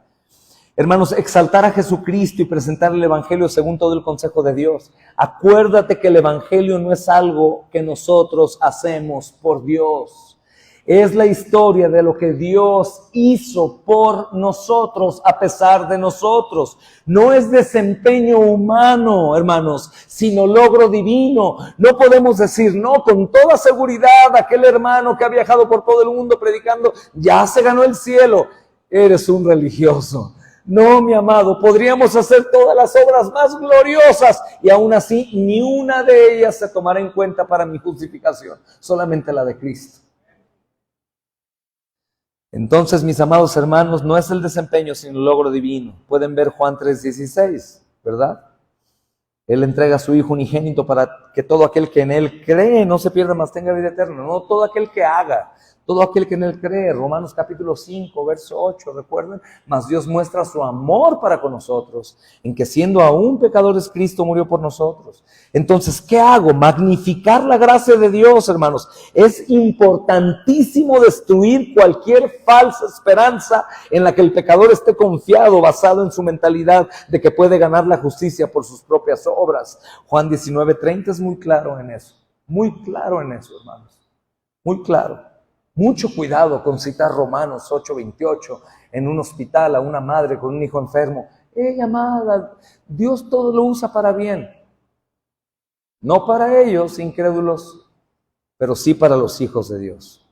Hermanos, exaltar a Jesucristo y presentar el Evangelio según todo el consejo de Dios. Acuérdate que el Evangelio no es algo que nosotros hacemos por Dios. Es la historia de lo que Dios hizo por nosotros a pesar de nosotros. No es desempeño humano, hermanos, sino logro divino. No podemos decir, no, con toda seguridad, aquel hermano que ha viajado por todo el mundo predicando, ya se ganó el cielo. Eres un religioso. No, mi amado, podríamos hacer todas las obras más gloriosas y aún así ni una de ellas se tomará en cuenta para mi justificación, solamente la de Cristo. Entonces, mis amados hermanos, no es el desempeño sino el logro divino. Pueden ver Juan 3:16, ¿verdad? Él entrega a su Hijo unigénito para que todo aquel que en Él cree no se pierda, mas tenga vida eterna. No todo aquel que haga, todo aquel que en Él cree. Romanos capítulo 5, verso 8, ¿recuerdan? Mas Dios muestra su amor para con nosotros, en que siendo aún pecadores, Cristo murió por nosotros. Entonces, ¿qué hago? Magnificar la gracia de Dios, hermanos. Es importantísimo destruir cualquier falsa esperanza en la que el pecador esté confiado, basado en su mentalidad de que puede ganar la justicia por sus propias obras. Juan 19:30 es muy claro en eso, hermanos, muy claro. Mucho cuidado con citar Romanos 8:28 en un hospital a una madre con un hijo enfermo. Amada, Dios todo lo usa para bien. No para ellos, incrédulos, pero sí para los hijos de Dios.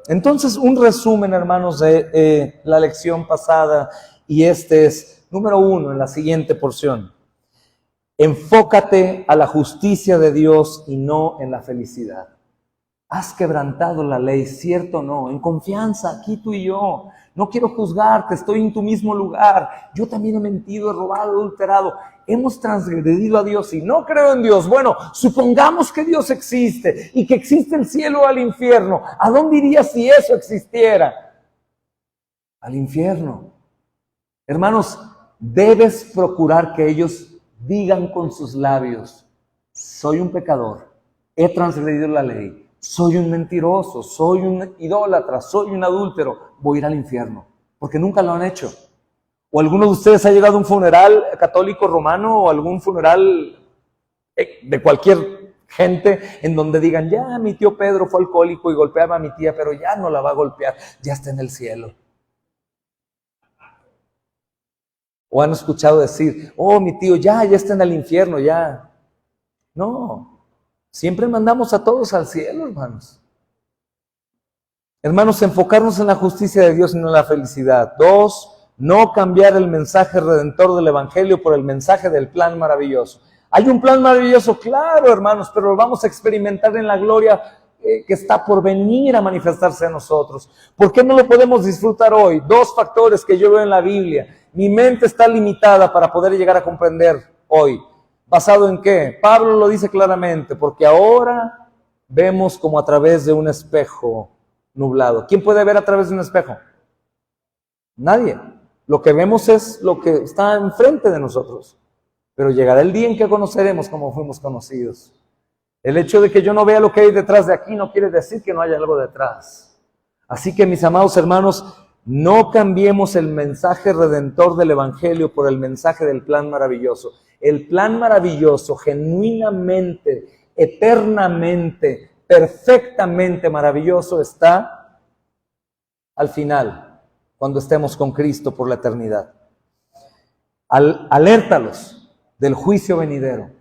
Entonces, un resumen, hermanos, de la lección pasada, y este es, número 1, en la siguiente porción. Enfócate a la justicia de Dios y no en la felicidad. Has quebrantado la ley, ¿cierto o no? En confianza, aquí tú y yo. No quiero juzgarte, estoy en tu mismo lugar. Yo también he mentido, he robado, he adulterado. Hemos transgredido a Dios y no creo en Dios. Bueno, supongamos que Dios existe y que existe el cielo o el infierno. ¿A dónde irías si eso existiera? Al infierno. Hermanos, debes procurar que ellos digan con sus labios: soy un pecador, he transgredido la ley. Soy un mentiroso, soy un idólatra, soy un adúltero, voy a ir al infierno, porque nunca lo han hecho. ¿O alguno de ustedes ha llegado a un funeral católico romano o algún funeral de cualquier gente en donde digan, ya mi tío Pedro fue alcohólico y golpeaba a mi tía, pero ya no la va a golpear, ya está en el cielo? ¿O han escuchado decir, oh, mi tío ya está en el infierno, ya? No. Siempre mandamos a todos al cielo, hermanos. Hermanos, enfocarnos en la justicia de Dios y no en la felicidad. 2, no cambiar el mensaje redentor del Evangelio por el mensaje del plan maravilloso. Hay un plan maravilloso, claro, hermanos, pero lo vamos a experimentar en la gloria que está por venir a manifestarse a nosotros. ¿Por qué no lo podemos disfrutar hoy? 2 factores que yo veo en la Biblia. Mi mente está limitada para poder llegar a comprender hoy. ¿Basado en qué? Pablo lo dice claramente, porque ahora vemos como a través de un espejo nublado. ¿Quién puede ver a través de un espejo? Nadie. Lo que vemos es lo que está enfrente de nosotros. Pero llegará el día en que conoceremos como fuimos conocidos. El hecho de que yo no vea lo que hay detrás de aquí no quiere decir que no haya algo detrás. Así que, mis amados hermanos, no cambiemos el mensaje redentor del Evangelio por el mensaje del plan maravilloso. El plan maravilloso, genuinamente, eternamente, perfectamente maravilloso, está al final, cuando estemos con Cristo por la eternidad. Alértalos del juicio venidero.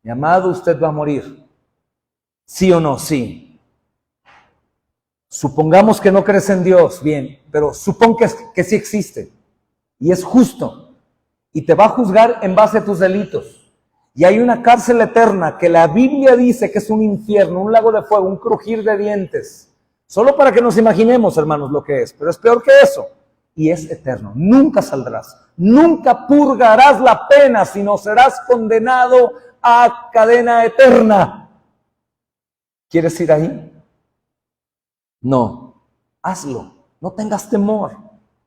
Mi amado, usted va a morir. ¿Sí o no? Sí. Supongamos que no crees en Dios, bien, pero supón que sí existe y es justo y te va a juzgar en base a tus delitos. Y hay una cárcel eterna que la Biblia dice que es un infierno, un lago de fuego, un crujir de dientes. Solo para que nos imaginemos, hermanos, lo que es. Pero es peor que eso. Y es eterno. Nunca saldrás. Nunca purgarás la pena, sino serás condenado a cadena eterna. ¿Quieres ir ahí? No. Hazlo. No tengas temor.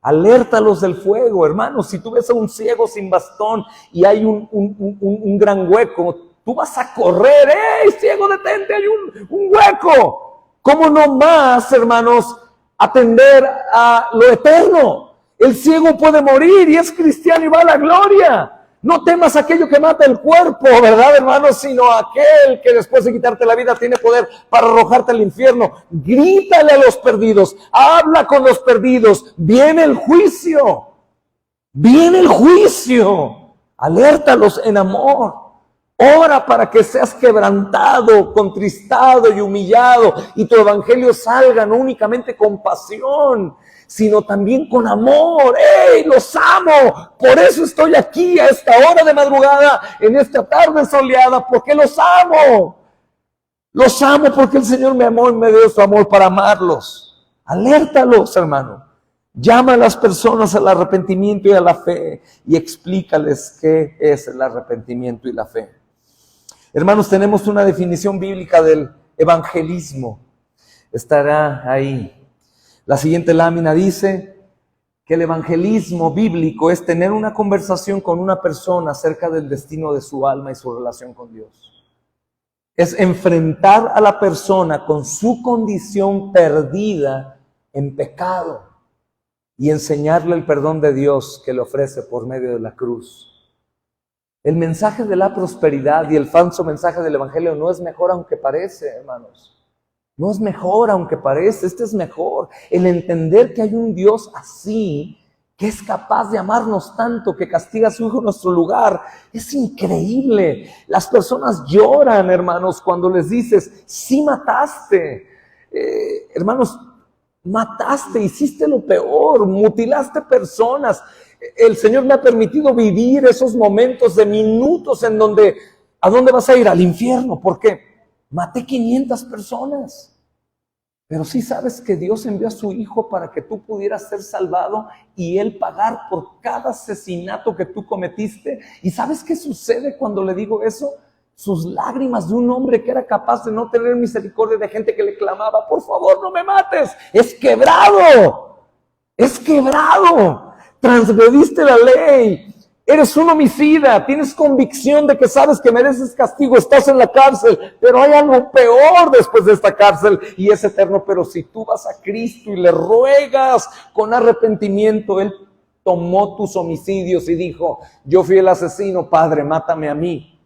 Alértalos del fuego, hermanos. Si tú ves a un ciego sin bastón y hay un gran hueco, tú vas a correr. ¡Ey, ciego, detente! Hay un hueco. ¿Cómo no más, hermanos, atender a lo eterno? El ciego puede morir y es cristiano y va a la gloria. No temas aquello que mata el cuerpo, ¿verdad, hermanos? Sino aquel que después de quitarte la vida tiene poder para arrojarte al infierno. Grítale a los perdidos, habla con los perdidos. Viene el juicio, viene el juicio. Alértalos en amor. Ora para que seas quebrantado, contristado y humillado y tu evangelio salga no únicamente con pasión, sino también con amor. ¡Ey, los amo! Por eso estoy aquí a esta hora de madrugada, en esta tarde soleada, porque los amo. Los amo porque el Señor me amó y me dio su amor para amarlos. Alértalos, hermano. Llama a las personas al arrepentimiento y a la fe y explícales qué es el arrepentimiento y la fe. Hermanos, tenemos una definición bíblica del evangelismo. Estará ahí. La siguiente lámina dice que el evangelismo bíblico es tener una conversación con una persona acerca del destino de su alma y su relación con Dios. Es enfrentar a la persona con su condición perdida en pecado y enseñarle el perdón de Dios que le ofrece por medio de la cruz. El mensaje de la prosperidad y el falso mensaje del evangelio no es mejor aunque parece, hermanos. No es mejor aunque parece, este es mejor. El entender que hay un Dios así, que es capaz de amarnos tanto, que castiga a su Hijo en nuestro lugar, es increíble. Las personas lloran, hermanos, cuando les dices, sí mataste. Hermanos, mataste, hiciste lo peor, mutilaste personas. El Señor me ha permitido vivir esos momentos de minutos en donde, ¿a dónde vas a ir? Al infierno. ¿Por qué? Maté 500 personas. Pero sí sabes que Dios envió a su Hijo para que tú pudieras ser salvado y Él pagar por cada asesinato que tú cometiste. ¿Y sabes qué sucede cuando le digo eso? Sus lágrimas de un hombre que era capaz de no tener misericordia de gente que le clamaba, por favor no me mates. Es quebrado. Es quebrado. Transgrediste la ley, eres un homicida, tienes convicción de que sabes que mereces castigo, estás en la cárcel, pero hay algo peor después de esta cárcel y es eterno. Pero si tú vas a Cristo y le ruegas con arrepentimiento, Él tomó tus homicidios y dijo, yo fui el asesino, Padre, mátame a mí.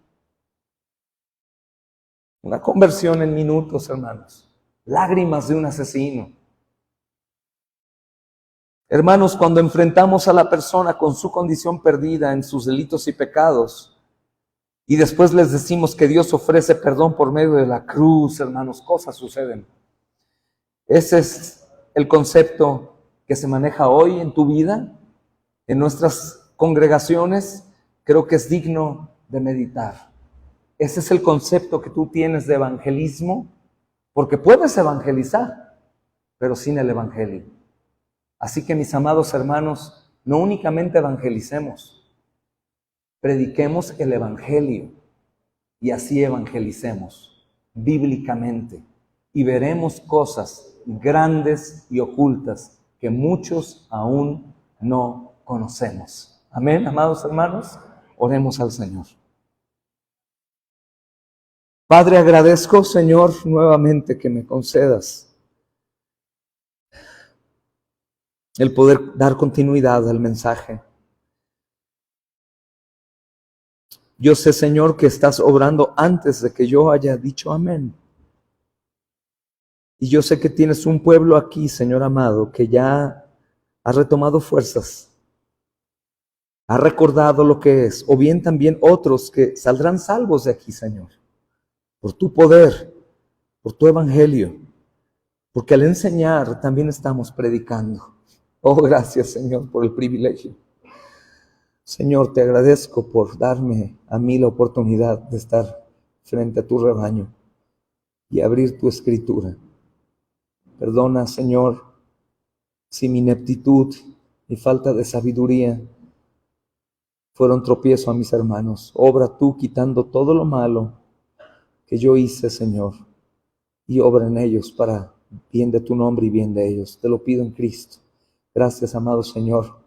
Una conversión en minutos, hermanos, lágrimas de un asesino. Hermanos, cuando enfrentamos a la persona con su condición perdida en sus delitos y pecados, y después les decimos que Dios ofrece perdón por medio de la cruz, hermanos, cosas suceden. Ese es el concepto que se maneja hoy en tu vida, en nuestras congregaciones. Creo que es digno de meditar. Ese es el concepto que tú tienes de evangelismo, porque puedes evangelizar, pero sin el evangelio. Así que, mis amados hermanos, no únicamente evangelicemos, prediquemos el evangelio y así evangelicemos bíblicamente y veremos cosas grandes y ocultas que muchos aún no conocemos. Amén, amados hermanos, oremos al Señor. Padre, agradezco, Señor, nuevamente que me concedas el poder dar continuidad al mensaje. Yo sé, Señor, que estás obrando antes de que yo haya dicho amén. Y yo sé que tienes un pueblo aquí, Señor amado, que ya ha retomado fuerzas, ha recordado lo que es, o bien también otros que saldrán salvos de aquí, Señor, por tu poder, por tu evangelio, porque al enseñar también estamos predicando. Oh, gracias, Señor, por el privilegio. Señor, te agradezco por darme a mí la oportunidad de estar frente a tu rebaño y abrir tu escritura. Perdona, Señor, si mi ineptitud y falta de sabiduría fueron tropiezo a mis hermanos. Obra tú quitando todo lo malo que yo hice, Señor, y obra en ellos para bien de tu nombre y bien de ellos. Te lo pido en Cristo. Gracias, amado Señor.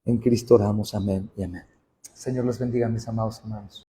En Cristo oramos. Amén y amén. Señor les bendiga, mis amados hermanos.